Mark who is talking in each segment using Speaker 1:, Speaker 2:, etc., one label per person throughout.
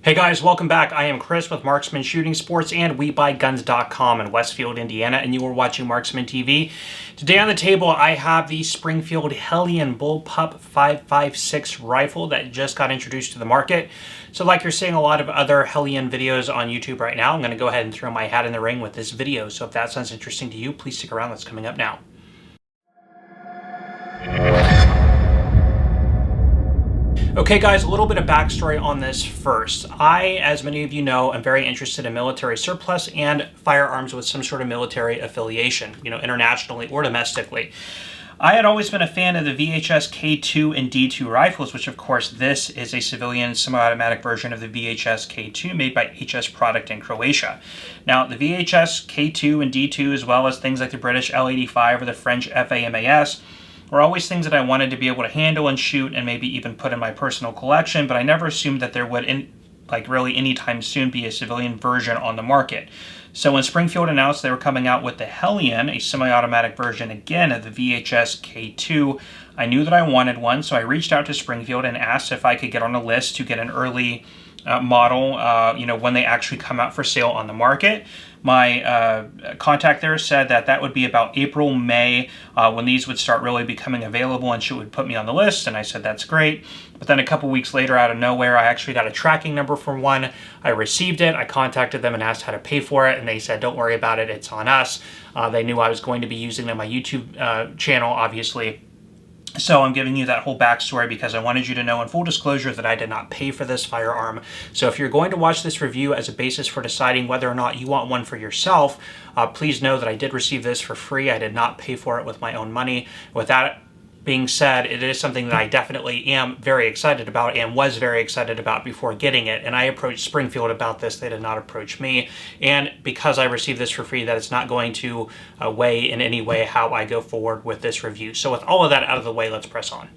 Speaker 1: Hey guys, welcome back. I am Chris with Marksman Shooting Sports and WeBuyGuns.com in Westfield, Indiana, and you are watching Marksman TV. Today on the table, I have the Springfield Hellion Bullpup 5.56 rifle that just got introduced to the market. So like you're seeing a lot of other Hellion videos on YouTube right now, I'm going to go ahead and throw my hat in the ring with this video. So if that sounds interesting to you, please stick around. That's coming up now. Okay guys, a little bit of backstory on this first. I, as many of you know, am very interested in military surplus and firearms with some sort of military affiliation, internationally or domestically. I had always been a fan of the VHS-K2 and D2 rifles, which of course this is a civilian semi-automatic version of the VHS-K2 made by HS Produkt in Croatia. Now the VHS-K2 and D2, as well as things like the British L85 or the French FAMAS, were always things that I wanted to be able to handle and shoot and maybe even put in my personal collection, but I never assumed that there would, really anytime soon, be a civilian version on the market. So when Springfield announced they were coming out with the Hellion, a semi-automatic version again of the VHS-K2, I knew that I wanted one, so I reached out to Springfield and asked if I could get on a list to get an early model, when they actually come out for sale on the market. My contact there said that would be about April, May, when these would start really becoming available, and she would put me on the list, and I said that's great. But then a couple weeks later, out of nowhere, I actually got a tracking number for one. I received it, I contacted them and asked how to pay for it, and they said don't worry about it, it's on us. They knew I was going to be using them on my YouTube channel, obviously. So I'm giving you that whole backstory because I wanted you to know in full disclosure that I did not pay for this firearm. So if you're going to watch this review as a basis for deciding whether or not you want one for yourself, please know that I did receive this for free. I did not pay for it with my own money. With that being said, it is something that I definitely am very excited about and was very excited about before getting it. And I approached Springfield about this. They did not approach me. And because I received this for free, that it's not going to weigh in any way how I go forward with this review. So with all of that out of the way, let's press on.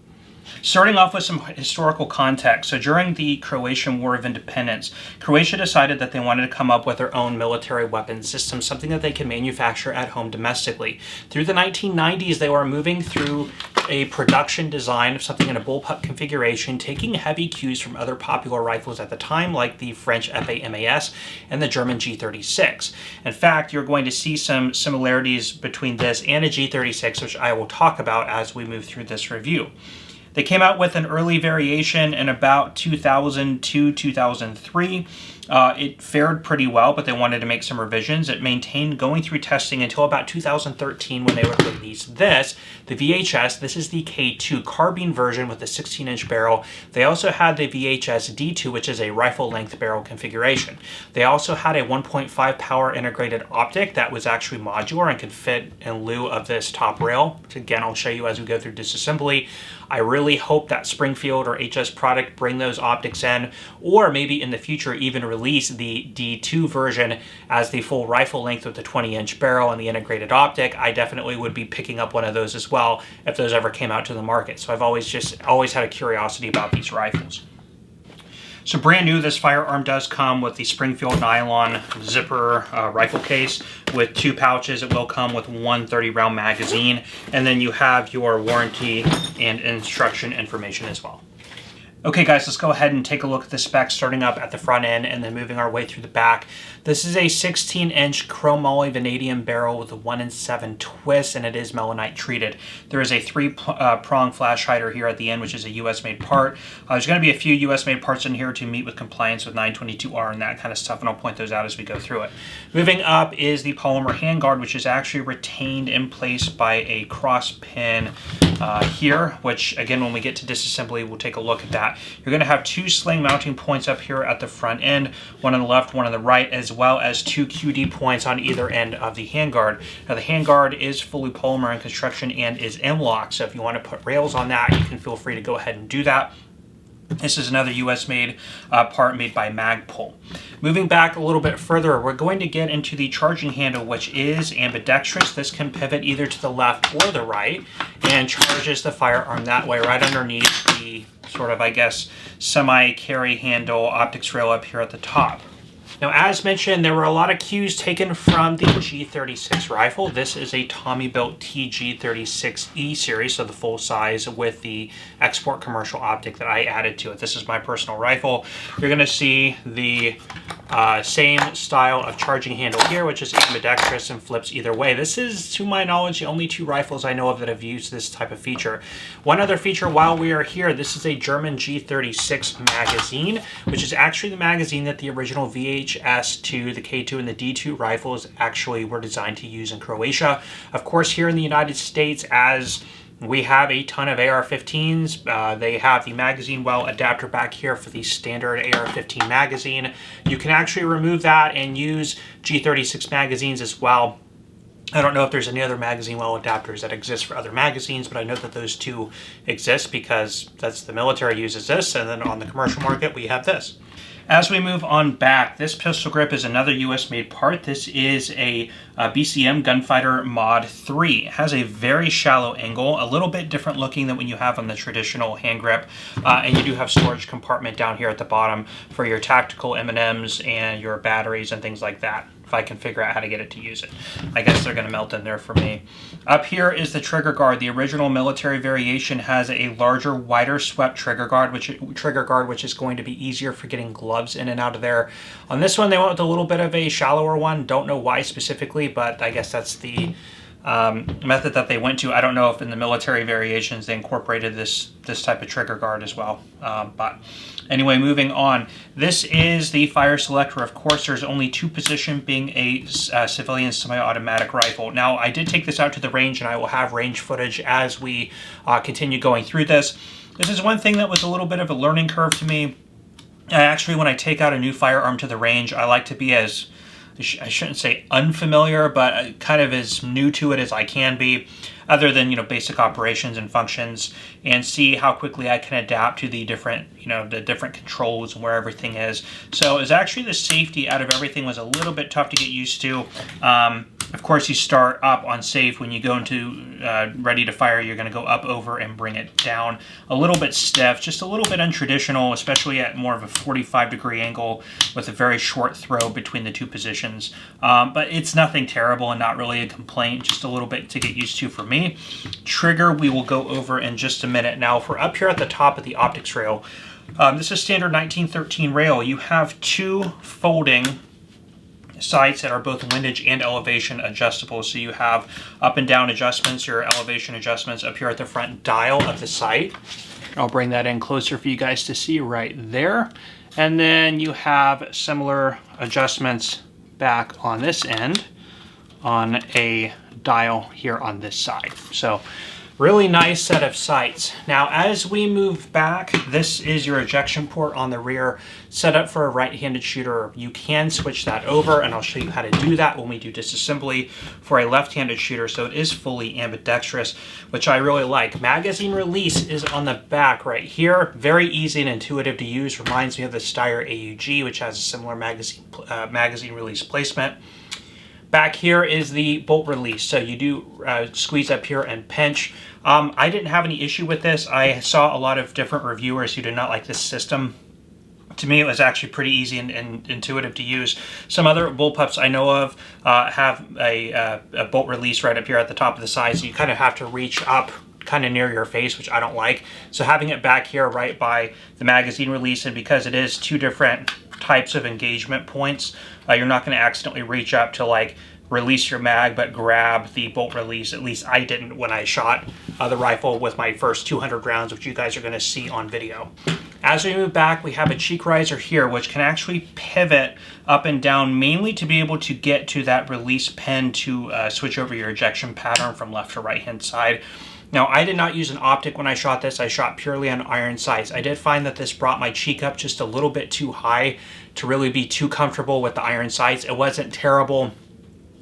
Speaker 1: Starting off with some historical context. So during the Croatian War of Independence, Croatia decided that they wanted to come up with their own military weapons system, something that they can manufacture at home domestically. Through the 1990s, they were moving through a production design of something in a bullpup configuration, taking heavy cues from other popular rifles at the time, like the French FAMAS and the German G36. In fact, you're going to see some similarities between this and a G36, which I will talk about as we move through this review. They came out with an early variation in about 2002, 2003. It fared pretty well, but they wanted to make some revisions. It maintained going through testing until about 2013 when they would release this, the VHS. This is the K2 carbine version with the 16-inch barrel. They also had the VHS D2, which is a rifle-length barrel configuration. They also had a 1.5 power integrated optic that was actually modular and could fit in lieu of this top rail, which again I'll show you as we go through disassembly. I really hope that Springfield or HS Produkt bring those optics in, or maybe in the future even release the D2 version as the full rifle length with the 20-inch barrel and the integrated optic. I definitely would be picking up one of those as well if those ever came out to the market. So I've always had a curiosity about these rifles. So brand new, this firearm does come with the Springfield nylon zipper rifle case with 2 pouches. It will come with one 30-round magazine, and then you have your warranty and instruction information as well. Okay guys, let's go ahead and take a look at the specs, starting up at the front end and then moving our way through the back. This is a 16-inch chrome moly vanadium barrel with a 1-in-7 twist, and it is melanite treated. There is a 3-prong flash hider here at the end, which is a US-made part. There's going to be a few US-made parts in here to meet with compliance with 922R and that kind of stuff, and I'll point those out as we go through it. Moving up is the polymer handguard, which is actually retained in place by a cross pin here, which again, when we get to disassembly, we'll take a look at that. You're going to have 2 sling mounting points up here at the front end, one on the left, one on the right, as well as 2 QD points on either end of the handguard. Now the handguard is fully polymer in construction and is M-LOK, so if you want to put rails on that, you can feel free to go ahead and do that. This is another US-made part made by Magpul. Moving back a little bit further, we're going to get into the charging handle, which is ambidextrous. This can pivot either to the left or the right and charges the firearm that way right underneath the sort of, I guess, semi-carry handle optics rail up here at the top. Now, as mentioned, there were a lot of cues taken from the G36 rifle. This is a Tommy-built TG36E series, so the full size with the export commercial optic that I added to it. This is my personal rifle. You're going to see the same style of charging handle here, which is ambidextrous and flips either way. This is, to my knowledge, the only two rifles I know of that have used this type of feature. One other feature while we are here, this is a German G36 magazine, which is actually the magazine that the original VHS-2, the K2, and the D2 rifles actually were designed to use in Croatia. Of course, here in the United States, as we have a ton of AR-15s. They have the magazine well adapter back here for the standard AR-15 magazine. You can actually remove that and use G36 magazines as well. I don't know if there's any other magazine well adapters that exist for other magazines, but I know that those two exist because that's the military uses this, and then on the commercial market we have this. As we move on back, this pistol grip is another US made part. This is a BCM Gunfighter Mod 3. It has a very shallow angle, a little bit different looking than what you have on the traditional hand grip. And you do have storage compartment down here at the bottom for your tactical M&Ms and your batteries and things like that. If I can figure out how to get it to use it. I guess they're going to melt in there for me. Up here is the trigger guard. The original military variation has a larger, wider swept trigger guard, which is going to be easier for getting gloves in and out of there. On this one, they went with a little bit of a shallower one. Don't know why specifically, but I guess that's the method that they went to. I don't know if in the military variations they incorporated this type of trigger guard as well. But anyway, moving on. This is the fire selector. Of course, there's only two position, being a civilian semi-automatic rifle. Now, I did take this out to the range, and I will have range footage as we continue going through this. This is one thing that was a little bit of a learning curve to me. Actually, when I take out a new firearm to the range, I like to be as, I shouldn't say unfamiliar, but kind of as new to it as I can be, other than, basic operations and functions, and see how quickly I can adapt to the different, the different controls and where everything is. So it's actually the safety out of everything was a little bit tough to get used to. Of course, you start up on safe. When you go into ready to fire, you're going to go up, over, and bring it down. A little bit stiff, just a little bit untraditional, especially at more of a 45-degree angle with a very short throw between the two positions. But it's nothing terrible and not really a complaint, just a little bit to get used to for me. Trigger, we will go over in just a minute. Now, if we're up here at the top of the optics rail, this is standard 1913 rail. You have two folding sights that are both windage and elevation adjustable. So you have up and down adjustments, your elevation adjustments up here at the front dial of the sight. I'll bring that in closer for you guys to see right there. And then you have similar adjustments back on this end on a dial here on this side. So really nice set of sights. Now, as we move back, this is your ejection port on the rear, set up for a right-handed shooter. You can switch that over, and I'll show you how to do that when we do disassembly for a left-handed shooter. So it is fully ambidextrous, which I really like. Magazine release is on the back right here. Very easy and intuitive to use. Reminds me of the Steyr AUG, which has a similar magazine release placement. Back here is the bolt release. So you do squeeze up here and pinch. I didn't have any issue with this. I saw a lot of different reviewers who did not like this system. To me, it was actually pretty easy and intuitive to use. Some other bullpups I know of have a bolt release right up here at the top of the side, so you kind of have to reach up kind of near your face, which I don't like. So having it back here right by the magazine release, and because it is two different types of engagement points, you're not going to accidentally reach up to like release your mag but grab the bolt release. At least I didn't when I shot the rifle with my first 200 rounds, which you guys are going to see on video. As we move back, we have a cheek riser here, which can actually pivot up and down, mainly to be able to get to that release pin to switch over your ejection pattern from left to right hand side. Now, I did not use an optic when I shot this. I shot purely on iron sights. I did find that this brought my cheek up just a little bit too high to really be too comfortable with the iron sights. It wasn't terrible,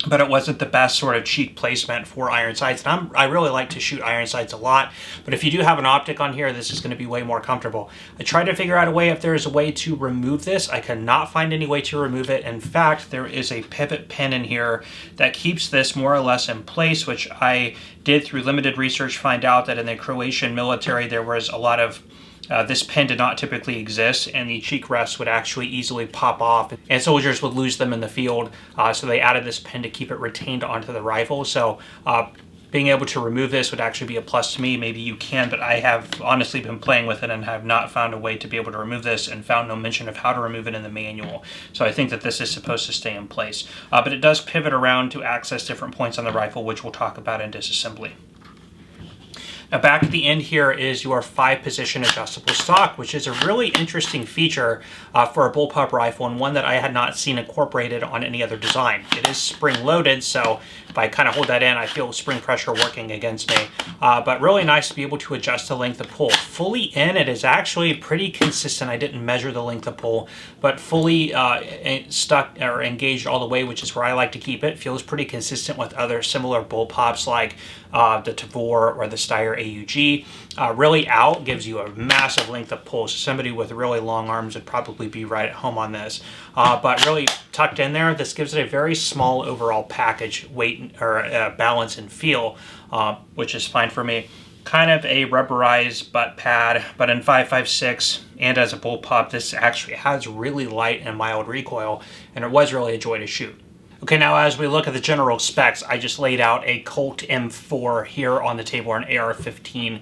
Speaker 1: but it wasn't the best sort of cheek placement for iron sights. And I really like to shoot iron sights a lot, but if you do have an optic on here, this is going to be way more comfortable. I tried to figure out a way if there is a way to remove this. I could not find any way to remove it. In fact, there is a pivot pin in here that keeps this more or less in place, which I did through limited research find out that in the Croatian military there was a lot of This pin did not typically exist, and the cheek rests would actually easily pop off, and soldiers would lose them in the field. So they added this pin to keep it retained onto the rifle. So being able to remove this would actually be a plus to me. Maybe you can, but I have honestly been playing with it and have not found a way to be able to remove this, and found no mention of how to remove it in the manual. So I think that this is supposed to stay in place. But it does pivot around to access different points on the rifle, which we'll talk about in disassembly. Now back at the end here is your 5-position adjustable stock, which is a really interesting feature for a bullpup rifle, and one that I had not seen incorporated on any other design. It is spring-loaded, so if I kind of hold that in, I feel spring pressure working against me. But really nice to be able to adjust the length of pull. Fully in, it is actually pretty consistent. I didn't measure the length of pull, but fully stuck or engaged all the way, which is where I like to keep it. Feels pretty consistent with other similar bullpups like the Tavor or the Steyr AUG. Really out gives you a massive length of pull, so somebody with really long arms would probably be right at home on this. But really tucked in there, this gives it a very small overall package, weight or balance and feel, which is fine for me. Kind of a rubberized butt pad, but in 5.56 and as a bullpup, this actually has really light and mild recoil, and it was really a joy to shoot. Okay, now as we look at the general specs, I just laid out a Colt M4 here on the table, or an AR-15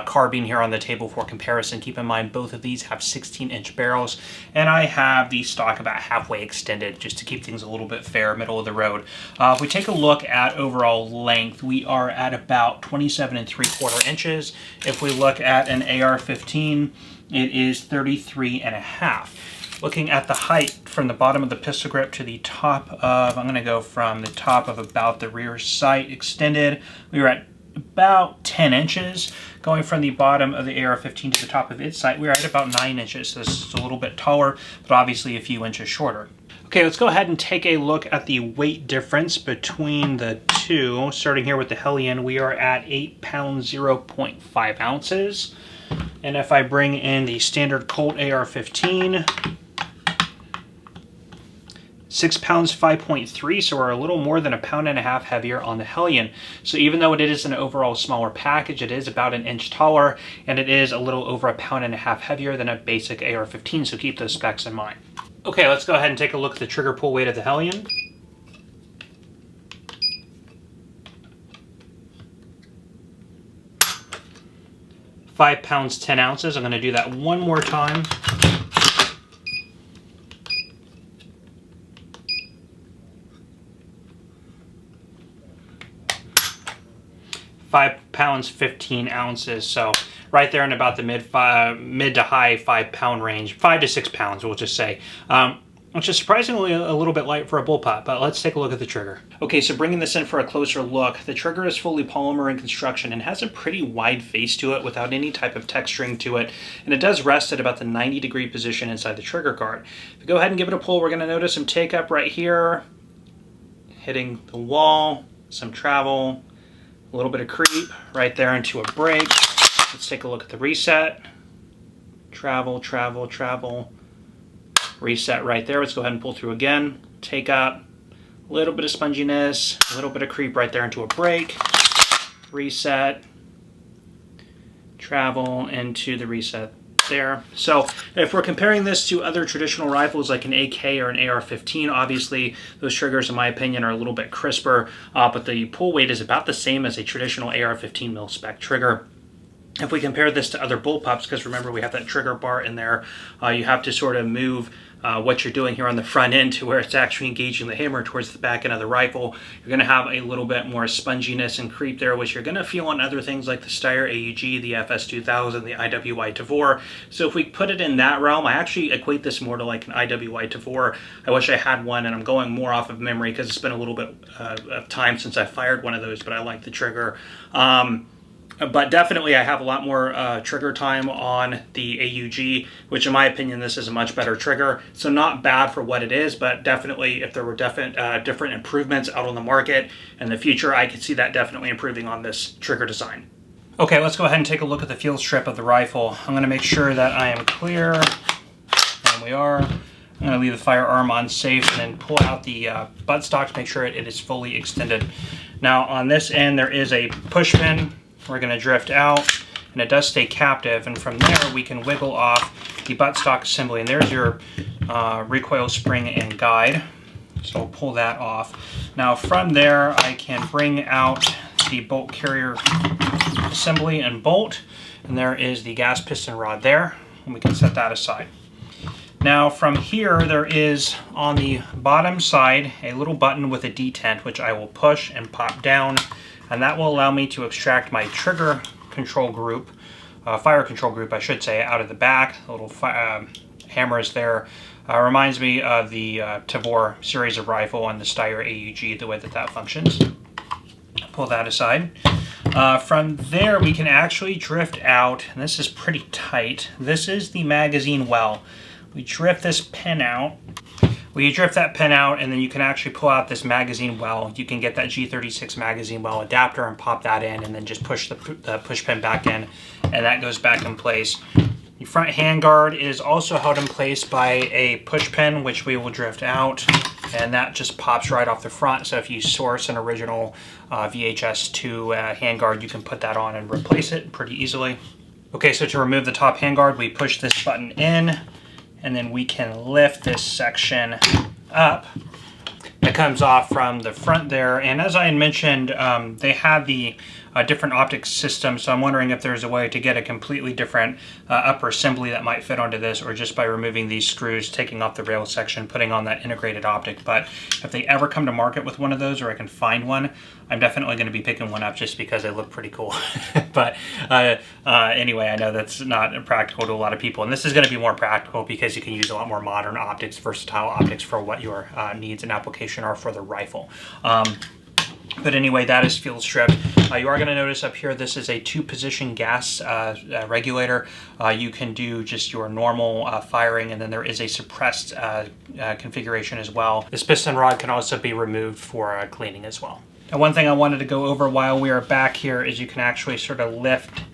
Speaker 1: carbine here on the table for comparison. Keep in mind, both of these have 16-inch barrels, and I have the stock about halfway extended just to keep things a little bit fair, middle of the road. If we take a look at overall length, we are at about 27 3/4 inches. If we look at an AR-15, it is 33.5. Looking at the height from the bottom of the pistol grip to the top of, I'm going to go from the top of about the rear sight extended, we were at about 10 inches. Going from the bottom of the AR-15 to the top of its sight, we were at about 9 inches. So this is a little bit taller, but obviously a few inches shorter. Okay, let's go ahead and take a look at the weight difference between the two. Starting here with the Hellion, we are at 8 pounds, 0.5 ounces. And if I bring in the standard Colt AR-15, 6 pounds, 5.3, so we're a little more than 1.5 pounds heavier on the Hellion. So even though it is an overall smaller package, it is about 1 inch taller, and it is a little over 1.5 pounds heavier than a basic AR-15, so keep those specs in mind. Okay, let's go ahead and take a look at the trigger pull weight of the Hellion. £5 pounds, 10 ounces. I'm going to do that one more time. 5 pounds, 15 ounces. So right there in about the mid to high 5 pound range, 5 to 6 pounds, we'll just say. Which is surprisingly a little bit light for a bullpup, but let's take a look at the trigger. Okay, so bringing this in for a closer look, the trigger is fully polymer in construction and has a pretty wide face to it without any type of texturing to it, and it does rest at about the 90-degree position inside the trigger guard. If we go ahead and give it a pull, we're going to notice some take up right here, hitting the wall, some travel, a little bit of creep right there into a break. Let's take a look at the reset. Travel, travel, travel. Reset right there. Let's go ahead and pull through again. Take up, a little bit of sponginess, a little bit of creep right there into a break. Reset, travel into the reset there. So if we're comparing this to other traditional rifles like an AK or an AR-15, obviously those triggers, in my opinion, are a little bit crisper, but the pull weight is about the same as a traditional AR-15 mil spec trigger. If we compare this to other bullpups, because remember we have that trigger bar in there, you have to sort of move what you're doing here on the front end to where it's actually engaging the hammer towards the back end of the rifle. You're going to have a little bit more sponginess and creep there, which you're going to feel on other things like the Steyr AUG, the FS2000, the IWI Tavor. So if we put it in that realm, I actually equate this more to like an IWI Tavor. I wish I had one, and I'm going more off of memory because it's been a little bit of time since I fired one of those, but I like the trigger. But definitely I have a lot more trigger time on the AUG, which in my opinion, this is a much better trigger. So not bad for what it is, but definitely if there were different improvements out on the market in the future, I could see that definitely improving on this trigger design. Okay, let's go ahead and take a look at the field strip of the rifle. I'm gonna make sure that I am clear, and we are. I'm gonna leave the firearm on safe and then pull out the buttstock to make sure it is fully extended. Now on this end, there is a push pin. We're going to drift out, and it does stay captive, and from there we can wiggle off the buttstock assembly, and there's your recoil spring and guide. So I'll pull that off. Now from there I can bring out the bolt carrier assembly and bolt, and there is the gas piston rod there, and we can set that aside. Now from here there is on the bottom side a little button with a detent which I will push and pop down, and that will allow me to extract my trigger control group, fire control group I should say, out of the back. The little hammer is there. Reminds me of the Tavor series of rifle and the Steyr AUG, the way that that functions. Pull that aside. From there we can actually drift out, and this is pretty tight. This is the magazine well. We drift this pin out. We drift that pin out, and then you can actually pull out this magazine well. You can get that G36 magazine well adapter and pop that in, and then just push the push pin back in, and that goes back in place. The front handguard is also held in place by a push pin, which we will drift out, and that just pops right off the front. So if you source an original VHS-2 handguard, you can put that on and replace it pretty easily. Okay, so to remove the top handguard, we push this button in, and then we can lift this section up. It comes off from the front there, and as I had mentioned, they have the different optics system, so I'm wondering if there's a way to get a completely different upper assembly that might fit onto this, or just by removing these screws, taking off the rail section, putting on that integrated optic. But if they ever come to market with one of those, or I can find one, I'm definitely going to be picking one up just because they look pretty cool. But anyway, I know that's not practical to a lot of people, and this is going to be more practical because you can use a lot more modern optics, versatile optics for what your needs and application are for the rifle. But anyway, that is field stripped. You are going to notice up here, this is a 2-position gas regulator. You can do just your normal firing, and then there is a suppressed configuration as well. This piston rod can also be removed for cleaning as well. And one thing I wanted to go over while we are back here is you can actually sort of lift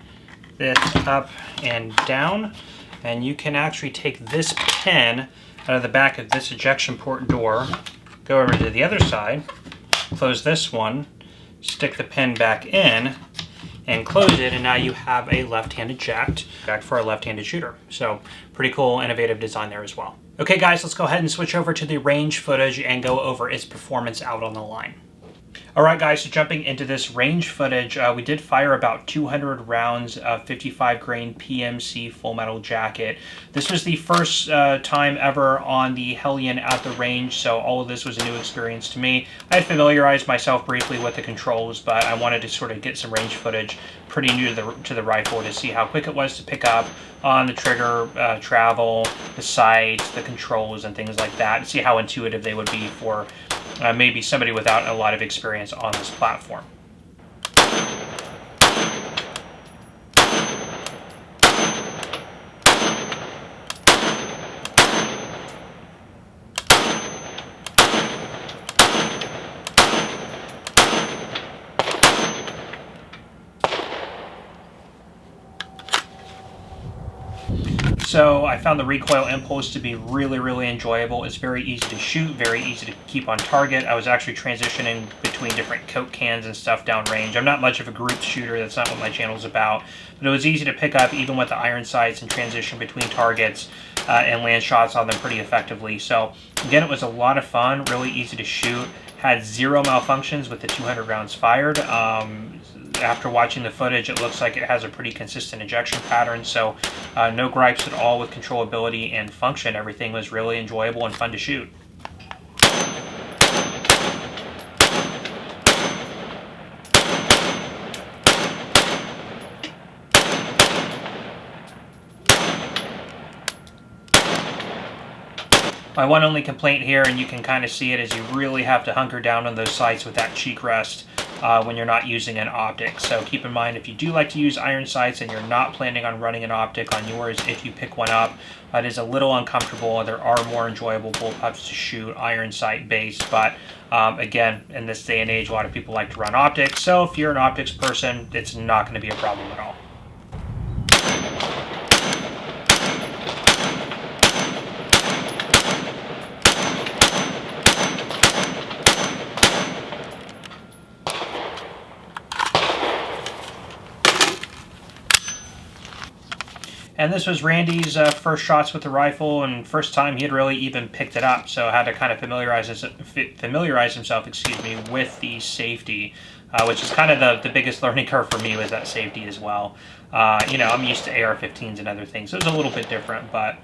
Speaker 1: this up and down, and you can actually take this pin out of the back of this ejection port door, go over to the other side, close this one, stick the pin back in, and close it, and now you have a left-handed jack for a left-handed shooter. So pretty cool, innovative design there as well. Okay guys, let's go ahead and switch over to the range footage and go over its performance out on the line. Alright guys, so jumping into this range footage, we did fire about 200 rounds of 55 grain PMC full metal jacket. This was the first time ever on the Hellion at the range, so all of this was a new experience to me. I had familiarized myself briefly with the controls, but I wanted to sort of get some range footage pretty new to the rifle to see how quick it was to pick up on the trigger, travel, the sights, the controls, and things like that, and see how intuitive they would be for maybe somebody without a lot of experience on this platform. So I found the recoil impulse to be really enjoyable. It's very easy to shoot, very easy to keep on target. I was actually transitioning between different Coke cans and stuff downrange. I'm not much of a group shooter, that's not what my channel's about, but it was easy to pick up even with the iron sights and transition between targets and land shots on them pretty effectively. So again, it was a lot of fun, really easy to shoot, had 0 malfunctions with the 200 rounds fired. After watching the footage, it looks like it has a pretty consistent ejection pattern, so no gripes at all with controllability and function. Everything was really enjoyable and fun to shoot. My one only complaint here, and you can kind of see it, is you really have to hunker down on those sights with that cheek rest when you're not using an optic. So keep in mind, if you do like to use iron sights and you're not planning on running an optic on yours, if you pick one up, it is a little uncomfortable. There are more enjoyable bullpups to shoot iron sight based, but again, in this day and age, a lot of people like to run optics. So if you're an optics person, it's not going to be a problem at all. And this was Randy's first shots with the rifle and first time he had really even picked it up. So I had to kind of familiarize himself, excuse me, with the safety, which is kind of the biggest learning curve for me, was that safety as well. You know, I'm used to AR-15s and other things, so it was a little bit different, but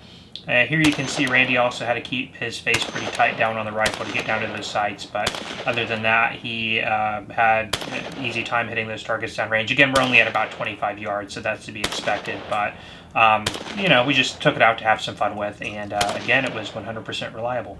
Speaker 1: here you can see Randy also had to keep his face pretty tight down on the rifle to get down to those sights, but other than that, he had an easy time hitting those targets downrange. Again, we're only at about 25 yards, so that's to be expected, but you know, we just took it out to have some fun with, and again, it was 100% reliable.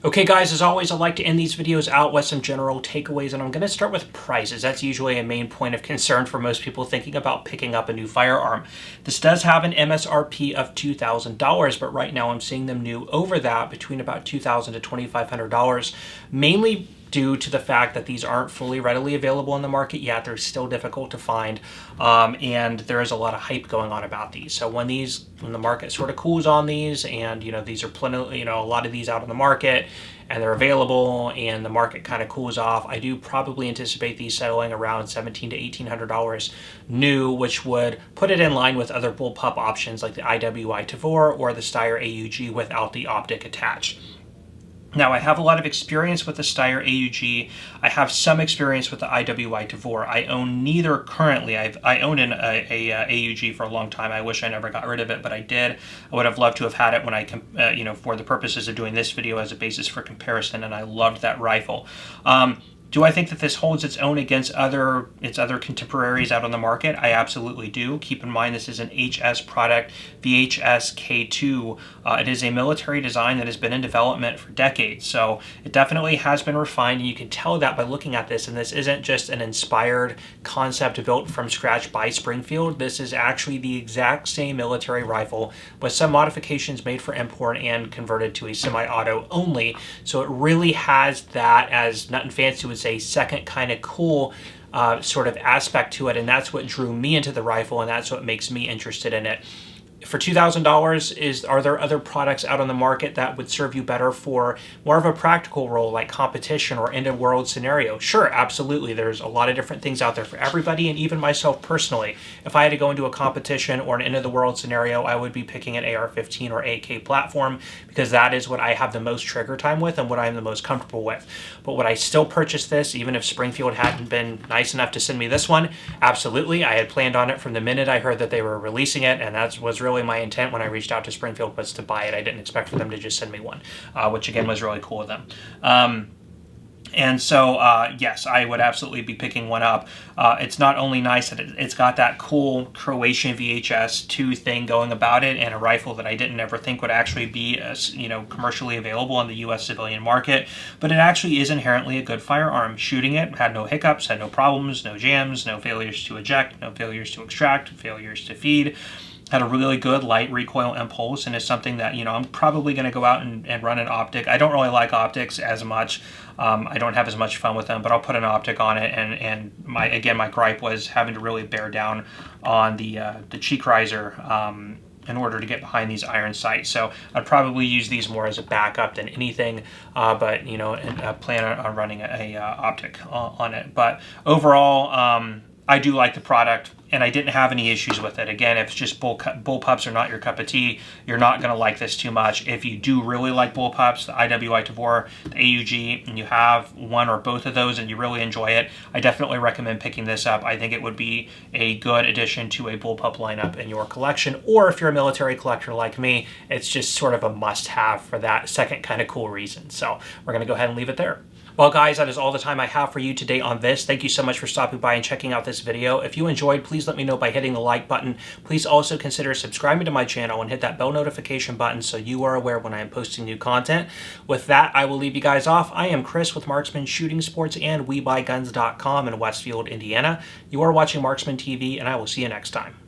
Speaker 1: Okay guys, as always, I like to end these videos out with some general takeaways, and I'm going to start with prices. That's usually a main point of concern for most people thinking about picking up a new firearm. This does have an MSRP of $2,000, but right now I'm seeing them new over that, between about $2,000 to $2,500, mainly due to the fact that these aren't fully readily available in the market yet. They're still difficult to find, and there is a lot of hype going on about these. So when the market sort of cools on these, and you know, these are plenty, you know, a lot of these out on the market, and they're available, and the market kind of cools off, I do probably anticipate these settling around $1,700 to $1,800 new, which would put it in line with other bullpup options like the IWI Tavor or the Steyr AUG without the optic attached. Now, I have a lot of experience with the Steyr AUG. I have some experience with the IWI Tavor. I own neither currently. I owned an AUG for a long time. I wish I never got rid of it, but I did. I would have loved to have had it when I, you know, for the purposes of doing this video as a basis for comparison, and I loved that rifle. Do I think that this holds its own against its other contemporaries out on the market? I absolutely do. Keep in mind, this is an HS Produkt VHS-K2. It is a military design that has been in development for decades, so it definitely has been refined, and you can tell that by looking at this. And this isn't just an inspired concept built from scratch by Springfield. This is actually the exact same military rifle with some modifications made for import and converted to a semi-auto only. So it really has that, as Nut and Fancy would say, second kind of cool sort of aspect to it, and that's what drew me into the rifle, and that's what makes me interested in it. For $2,000, are there other products out on the market that would serve you better for more of a practical role, like competition or end-of-world scenario? Sure, absolutely. There's a lot of different things out there for everybody, and even myself personally. If I had to go into a competition or an end-of-the-world scenario, I would be picking an AR-15 or AK platform, because that is what I have the most trigger time with and what I'm the most comfortable with. But would I still purchase this, even if Springfield hadn't been nice enough to send me this one? Absolutely. I had planned on it from the minute I heard that they were releasing it, and that was really my intent when I reached out to Springfield, was to buy it. I didn't expect for them to just send me one, which again was really cool of them. And so, yes, I would absolutely be picking one up. It's not only nice that it's got that cool Croatian VHS-2 thing going about it, and a rifle that I didn't ever think would actually be, you know, commercially available on the U.S. civilian market, but it actually is inherently a good firearm. Shooting it, had no hiccups, had no problems, no jams, no failures to eject, no failures to extract, failures to feed. Had a really good light recoil impulse, and is something that, you know, I'm probably going to go out and run an optic. I don't really like optics as much. I don't have as much fun with them, but I'll put an optic on it, and my gripe was having to really bear down on the cheek riser in order to get behind these iron sights. So I'd probably use these more as a backup than anything, but you know, and plan on running a optic on it. But overall, I do like the product, and I didn't have any issues with it. Again, if it's just bullpups are not your cup of tea, you're not going to like this too much. If you do really like bullpups, the IWI Tavor, the AUG, and you have one or both of those and you really enjoy it, I definitely recommend picking this up. I think it would be a good addition to a bullpup lineup in your collection, or if you're a military collector like me, it's just sort of a must-have for that second kind of cool reason. So we're going to go ahead and leave it there. Well, guys, that is all the time I have for you today on this. Thank you so much for stopping by and checking out this video. If you enjoyed, please let me know by hitting the like button. Please also consider subscribing to my channel and hit that bell notification button so you are aware when I am posting new content. With that, I will leave you guys off. I am Chris with Marksman Shooting Sports and WeBuyGuns.com in Westfield, Indiana. You are watching Marksman TV, and I will see you next time.